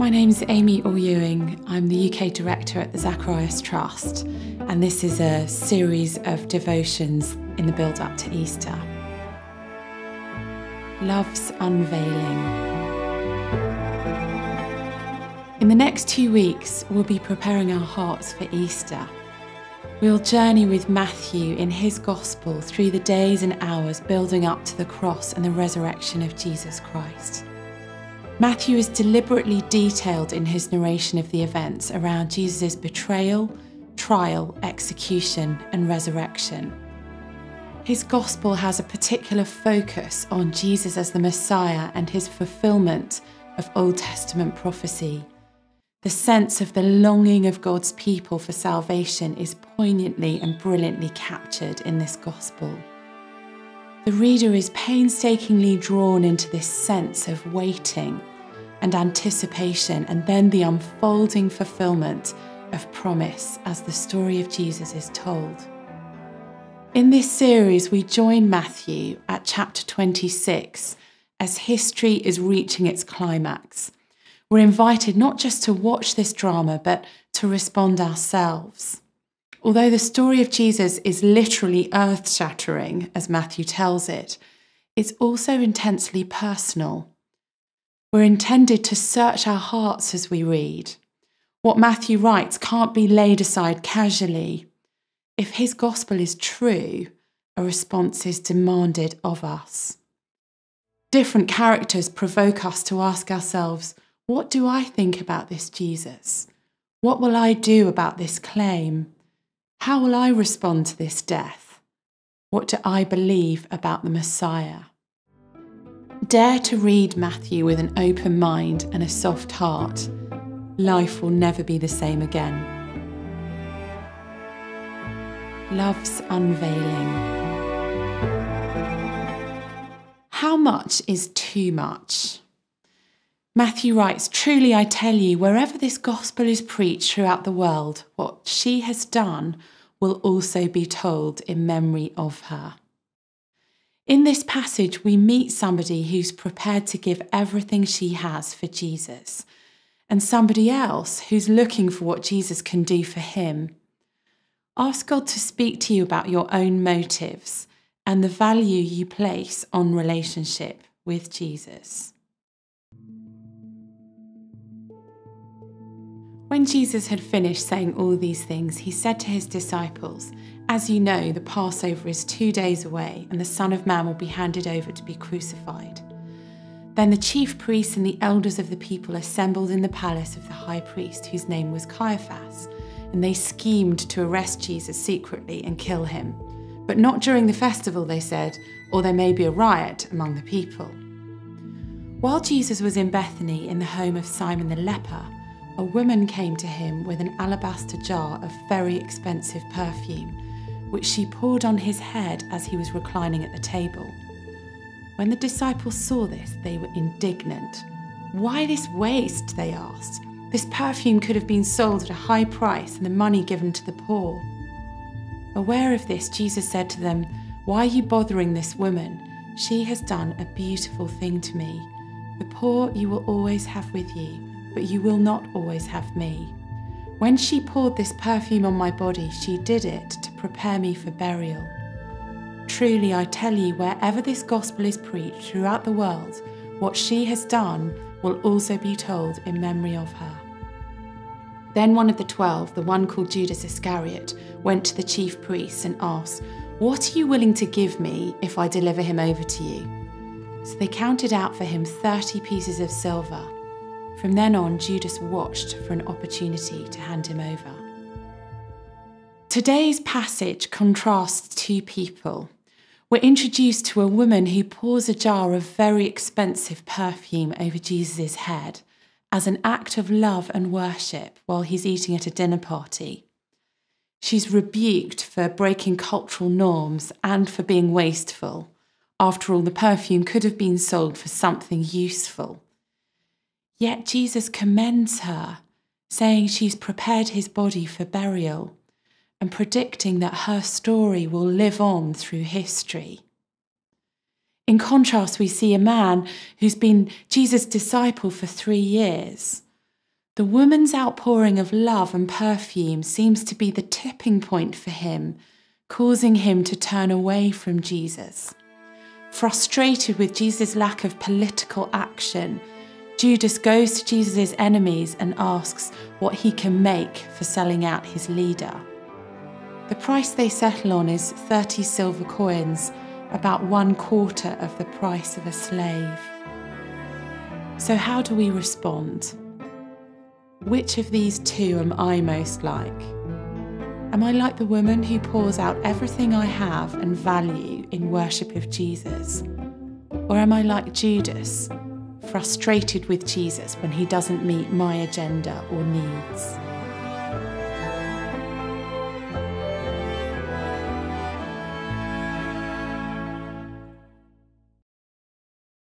My name's Amy Orr-Ewing. I'm the UK Director at the Zacharias Trust, and this is a series of devotions in the build-up to Easter. Love's Unveiling. In the next 2 weeks, we'll be preparing our hearts for Easter. We'll journey with Matthew in his Gospel through the days and hours building up to the cross and the resurrection of Jesus Christ. Matthew is deliberately detailed in his narration of the events around Jesus' betrayal, trial, execution, and resurrection. His Gospel has a particular focus on Jesus as the Messiah and his fulfillment of Old Testament prophecy. The sense of the longing of God's people for salvation is poignantly and brilliantly captured in this Gospel. The reader is painstakingly drawn into this sense of waiting and anticipation, and then the unfolding fulfillment of promise as the story of Jesus is told. In this series, we join Matthew at chapter 26 as history is reaching its climax. We're invited not just to watch this drama, but to respond ourselves. Although the story of Jesus is literally earth-shattering, as Matthew tells it, it's also intensely personal. We're intended to search our hearts as we read. What Matthew writes can't be laid aside casually. If his gospel is true, a response is demanded of us. Different characters provoke us to ask ourselves, what do I think about this Jesus? What will I do about this claim? How will I respond to this death? What do I believe about the Messiah? Dare to read Matthew with an open mind and a soft heart. Life will never be the same again. Love's Unveiling. How much is too much? Matthew writes, "Truly I tell you, wherever this gospel is preached throughout the world, what she has done will also be told in memory of her." In this passage, we meet somebody who's prepared to give everything she has for Jesus, and somebody else who's looking for what Jesus can do for him. Ask God to speak to you about your own motives and the value you place on relationship with Jesus. When Jesus had finished saying all these things, he said to his disciples, "As you know, the Passover is 2 days away, and the Son of Man will be handed over to be crucified." Then the chief priests and the elders of the people assembled in the palace of the high priest, whose name was Caiaphas, and they schemed to arrest Jesus secretly and kill him. But not during the festival, they said, or there may be a riot among the people. While Jesus was in Bethany in the home of Simon the leper, a woman came to him with an alabaster jar of very expensive perfume, which she poured on his head as he was reclining at the table. When the disciples saw this, they were indignant. "Why this waste?" they asked. "This perfume could have been sold at a high price and the money given to the poor." Aware of this, Jesus said to them, "Why are you bothering this woman? She has done a beautiful thing to me. The poor you will always have with you, but you will not always have me. When she poured this perfume on my body, she did it to prepare me for burial. Truly, I tell you, wherever this gospel is preached throughout the world, what she has done will also be told in memory of her." Then one of the 12, the one called Judas Iscariot, went to the chief priests and asked, "What are you willing to give me if I deliver him over to you?" So they counted out for him 30 pieces of silver. From then on, Judas watched for an opportunity to hand him over. Today's passage contrasts two people. We're introduced to a woman who pours a jar of very expensive perfume over Jesus' head as an act of love and worship while he's eating at a dinner party. She's rebuked for breaking cultural norms and for being wasteful. After all, the perfume could have been sold for something useful. Yet Jesus commends her, saying she's prepared his body for burial and predicting that her story will live on through history. In contrast, we see a man who's been Jesus' disciple for 3 years, The woman's outpouring of love and perfume seems to be the tipping point for him, causing him to turn away from Jesus. Frustrated with Jesus' lack of political action, Judas goes to Jesus' enemies and asks what he can make for selling out his leader. The price they settle on is 30 silver coins, about 1/4 of the price of a slave. So how do we respond? Which of these two am I most like? Am I like the woman who pours out everything I have and value in worship of Jesus? Or am I like Judas, frustrated with Jesus when he doesn't meet my agenda or needs?